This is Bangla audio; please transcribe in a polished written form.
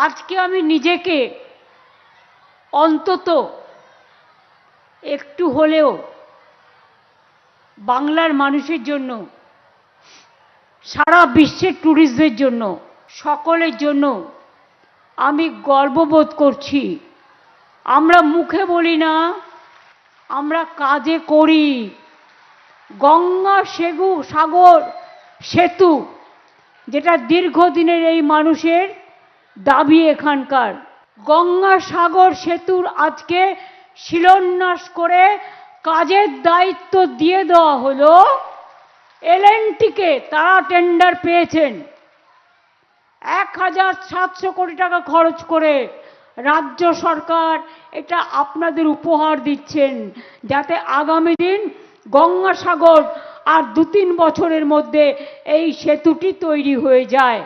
আজকে আমি নিজেকে অন্তত একটু হলেও বাংলার মানুষের জন্য, সারা বিশ্বের ট্যুরিস্টদের জন্য, সকলের জন্য আমি গর্ববোধ করছি। আমরা মুখে বলি না, আমরা কাজে করি। গঙ্গা সাগর সেতু, যেটা দীর্ঘদিনের এই মানুষের দাবি, এখানকার গঙ্গা সাগর সেতুর আজকে শিলান্যাস করে কাজের দায়িত্ব দিয়ে দেওয়া হলো এলএনটিকে। তারা টেন্ডার পেয়েছেন 1700 কোটি টাকা খরচ করে। রাজ্য সরকার এটা আপনাদের উপহার দিচ্ছেন, যাতে আগামী দিন গঙ্গাসাগর আর 2-3 বছরের মধ্যে এই সেতুটি তৈরি হয়ে যায়।